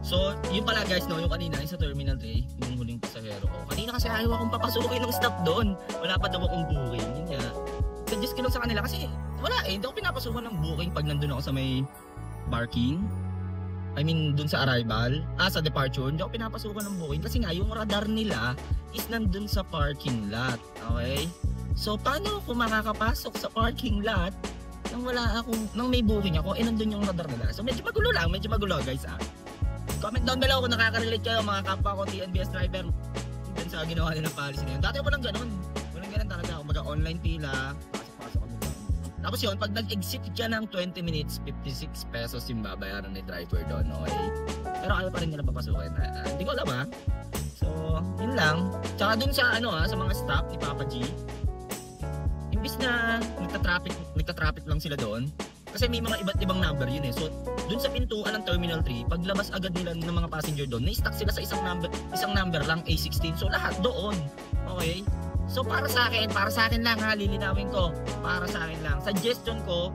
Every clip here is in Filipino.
So, yun pala guys, no, yung kanina, yung sa Terminal 3, yung huling pasahero ko. Kanina kasi ayaw akong papasukin ng stop doon. Wala pa daw akong booking, yun nga. Suggest ko lang sa kanila kasi wala hindi ako pinapasukan ng booking pag nandun ako sa may parking. I mean, dun sa arrival, sa departure, hindi ako pinapasukan ng booking kasi nga yung radar nila is nandun sa parking lot, okay? So, paano ako makakapasok sa parking lot nang wala akong, nang may booking ako, nandun yung radar nila. So medyo magulo guys Comment down below kung nakaka-relate kayo mga kapwa ko TNBS driver dun sa ginawa nilang policy na yun. Dati walang ganun talaga, kumbaga online pila, pasok ako doon. Tapos yun, pag nag-exit ka ng 20 minutes, 56 pesos yung babayaran ni driver doon, okay? Pero ayaw pa rin nila papasukin. Hindi ko alam So, yun lang. Tsaka dun sa sa mga staff ni Papa G, imbis na nagta-traffic lang sila doon kasi may mga iba't ibang number yun So doon sa pintuan ng Terminal 3, paglabas agad nila ng mga passenger doon, na-stuck sila sa isang number lang, A16. So lahat doon. Okay? So para sa akin lang lilinawin ko. Para sa akin lang. Suggestion ko,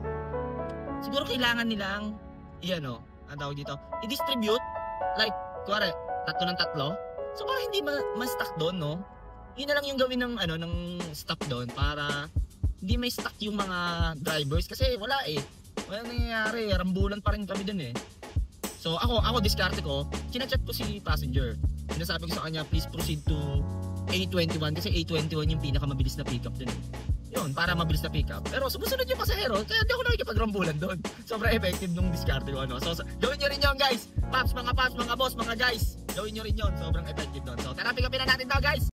siguro kailangan nilang ang tawag dito, i-distribute like kuwari, 3 ng 3. So para hindi ma-stuck doon, no? Yun na lang yung gawin ng ng stop doon para hindi may stuck yung mga drivers kasi wala Wala nangyayari, rambulan pa rin kami dun So ako diskarte ko, chinachat ko si passenger. Sinasabi ko sa kanya, please proceed to A21 kasi A21 yung pinakamabilis na pickup dun Yun, para mabilis na pickup. Pero sumusunod yung pasahero, kaya hindi ako nakikipagrambulan doon. Sobrang effective nung diskarte ko So gawin nyo rin yun guys. Paps, mga boss, mga guys. Gawin nyo rin yun, sobrang effective doon. So tara, pick upin na natin to guys.